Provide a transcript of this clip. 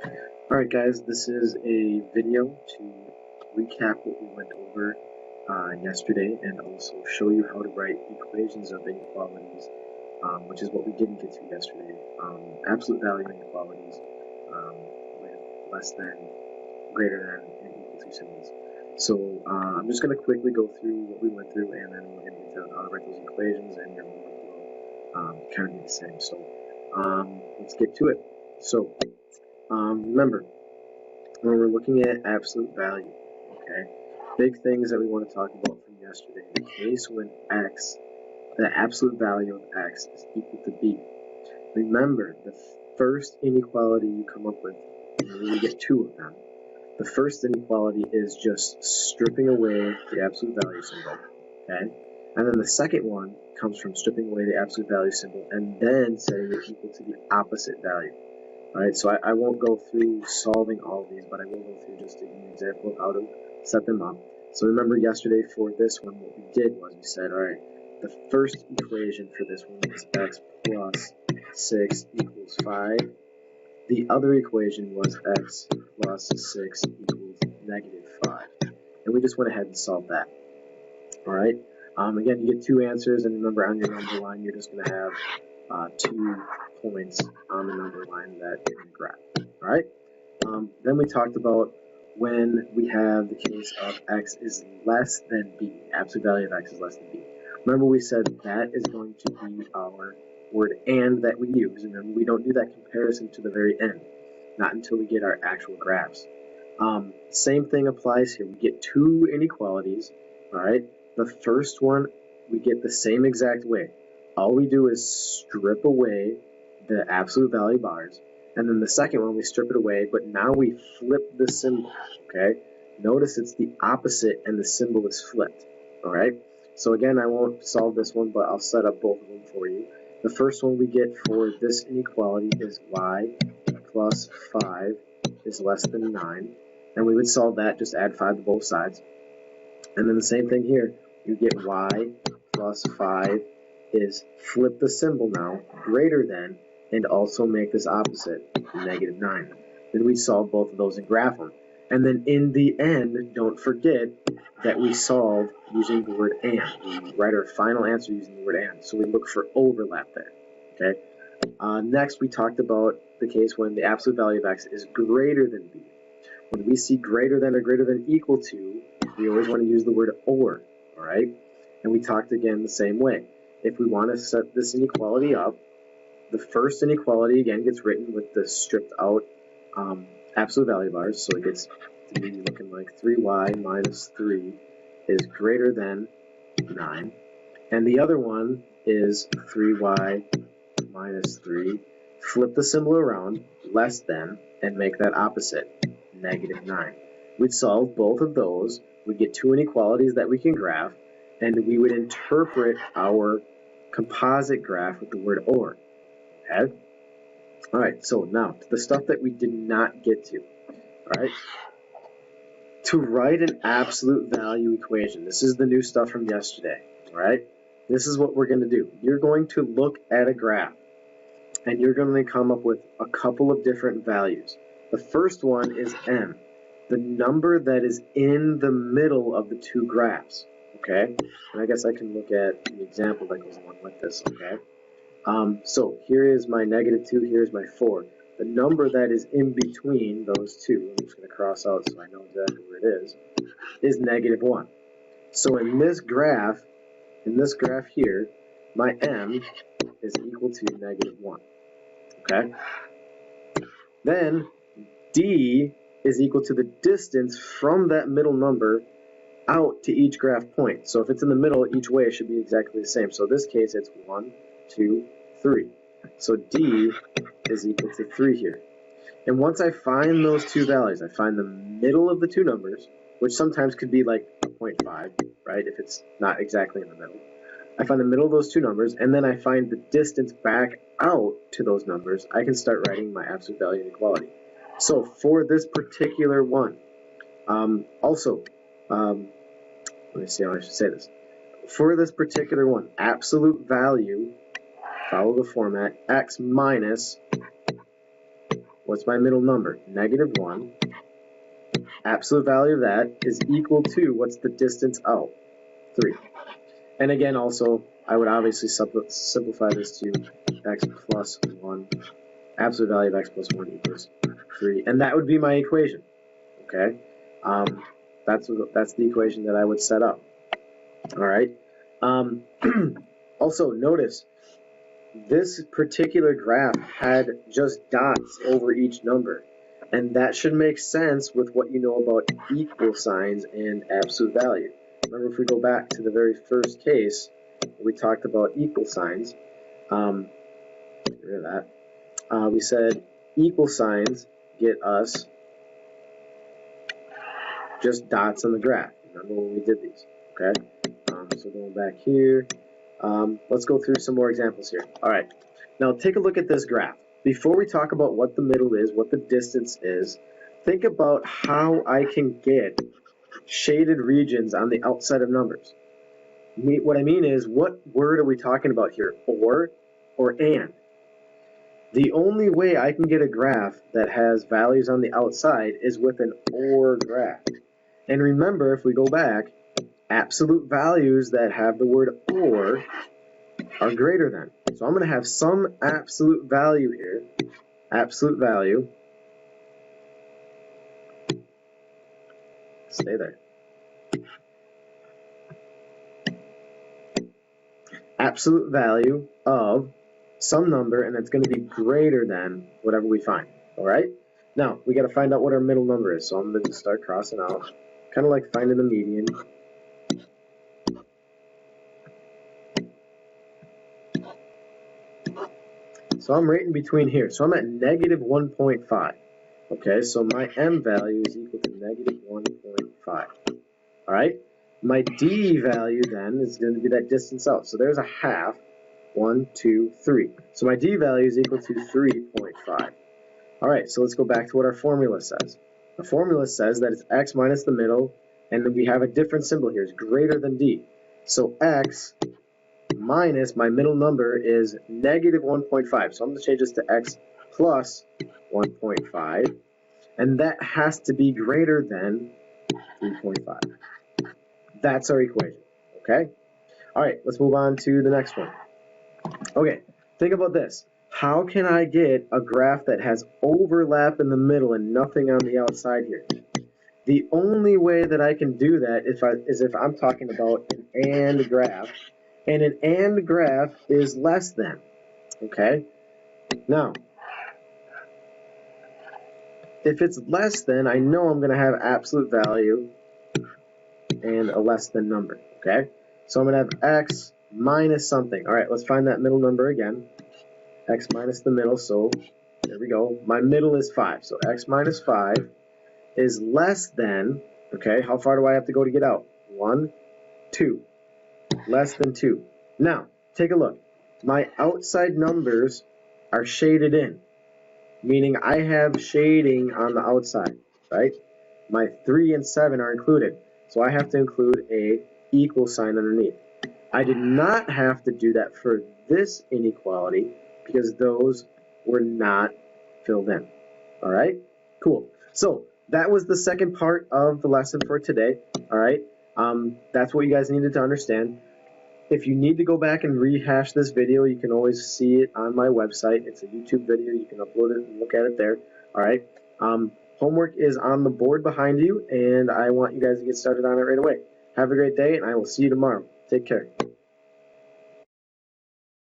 Alright guys, this is a video to recap what we went over yesterday and also show you how to write equations of inequalities, which is what we didn't get to yesterday. Absolute value inequalities with less than, greater than, and equal to symbols. So I'm just going to quickly go through what we went through, and then we're going to get to how to write those equations, and your homework will kind of be the same. So let's get to it. So remember, when we're looking at absolute value, okay, big things that we want to talk about from yesterday. The case when x, the absolute value of x is equal to b. Remember, the first inequality you come up with, and we get two of them, the first inequality is just stripping away the absolute value symbol, okay? And then the second one comes from stripping away the absolute value symbol and then setting it equal to the opposite value. Alright, so I won't go through solving all of these, but I will go through just to give you an example of how to set them up. So remember yesterday for this one, what we did was we said, alright, the first equation for this one is x plus 6 equals 5. The other equation was x plus 6 equals negative 5. And we just went ahead and solved that. Alright, again, you get two answers, and remember on your number line, you're just going to have 2 points on the number line that you're going to graph. Alright, then we talked about when we have the case of x is less than b, absolute value of x is less than b. Remember we said that is going to be our word and that we use. Remember, we don't do that comparison to the very end, not until we get our actual graphs. Same thing applies here. We get two inequalities, alright? The first one we get the same exact way. All we do is strip away the absolute value bars, and then the second one we strip it away, but now we flip the symbol, okay? Notice it's the opposite and the symbol is flipped, alright? So again, I won't solve this one, but I'll set up both of them for you. The first one we get for this inequality is y plus 5 is less than 9, and we would solve that, just add 5 to both sides. And then the same thing here, you get y plus 5 is flip the symbol now, greater than, and also make this opposite, negative 9. Then we solve both of those and graph them. And then in the end, don't forget that we solve using the word and. We write our final answer using the word and. So we look for overlap there. Okay. Next, we talked about the case when the absolute value of x is greater than b. When we see greater than or greater than equal to, we always want to use the word or. All right. And we talked again the same way. If we want to set this inequality up, the first inequality again gets written with the stripped out absolute value bars, so it gets to be looking like 3y minus 3 is greater than 9, and the other one is 3y minus 3, flip the symbol around, less than, and make that opposite, negative 9. We'd solve both of those, we'd get two inequalities that we can graph, and we would interpret our composite graph with the word or. Okay? Alright, so now to the stuff that we did not get to. Alright? To write an absolute value equation, this is the new stuff from yesterday. Alright? This is what we're going to do. You're going to look at a graph, and you're going to come up with a couple of different values. The first one is m, the number that is in the middle of the two graphs. Okay? And I guess I can look at the example that goes along with this. Okay? So here is my negative 2, here's my 4. The number that is in between those two, I'm just going to cross out so I know exactly where it is negative 1. So in this graph here, my m is equal to negative 1. Okay? Then d is equal to the distance from that middle number out to each graph point. So if it's in the middle, each way it should be exactly the same. So in this case, it's 1, 2, 3. So d is equal to 3 here. And once I find those two values, I find the middle of the two numbers, which sometimes could be like 0.5, right, if it's not exactly in the middle. I find the middle of those two numbers, and then I find the distance back out to those numbers. I can start writing my absolute value inequality. So for this particular one, let me see how I should say this. For this particular one, absolute value, follow the format, x minus what's my middle number? Negative 1. Absolute value of that is equal to, what's the distance out? 3. And again, also, I would obviously simplify this to x plus 1. Absolute value of x plus 1 equals 3. And that would be my equation. Okay? That's the equation that I would set up. All right? Also, notice, this particular graph had just dots over each number. And that should make sense with what you know about equal signs and absolute value. Remember, if we go back to the very first case, we talked about equal signs. Get rid of that. We said equal signs get us just dots on the graph. Remember when we did these, okay? So going back here, let's go through some more examples here. All right, now take a look at this graph. Before we talk about what the middle is, what the distance is, think about how I can get shaded regions on the outside of numbers. What I mean is, what word are we talking about here? Or and? The only way I can get a graph that has values on the outside is with an or graph. And remember, if we go back, absolute values that have the word or are greater than. So I'm going to have some absolute value here, absolute value, stay there, absolute value of some number, and it's going to be greater than whatever we find. All right? Now, we got to find out what our middle number is. So I'm going to just start crossing out, kind of like finding the median. So I'm right in between here. So I'm at negative 1.5. Okay, so my m value is equal to negative 1.5. All right? My d value then is going to be that distance out. So there's a half. 1, 2, 3. So my d value is equal to 3.5. All right, so let's go back to what our formula says. The formula says that it's x minus the middle, and we have a different symbol here. It's greater than d. So x minus my middle number is negative 1.5. So I'm going to change this to x plus 1.5. And that has to be greater than 3.5. That's our equation. Okay? All right, let's move on to the next one. Okay, think about this. How can I get a graph that has overlap in the middle and nothing on the outside here? The only way that I can do that is if I'm talking about an AND graph, and an AND graph is less than. Okay? Now, if it's less than, I know I'm going to have absolute value and a less than number. Okay? So I'm going to have x minus something. All right, let's find that middle number again. X minus the middle, so there we go. My middle is 5, so x minus 5 is less than, okay, how far do I have to go to get out? 1, 2, less than 2. Now, take a look. My outside numbers are shaded in, meaning I have shading on the outside, right? My 3 and 7 are included, so I have to include a equal sign underneath. I did not have to do that for this inequality because those were not filled in. All right? Cool. So that was the second part of the lesson for today. All right? That's what you guys needed to understand. If you need to go back and rehash this video, you can always see it on my website. It's a YouTube video. You can upload it and look at it there. All right? Homework is on the board behind you, and I want you guys to get started on it right away. Have a great day, and I will see you tomorrow. Take care.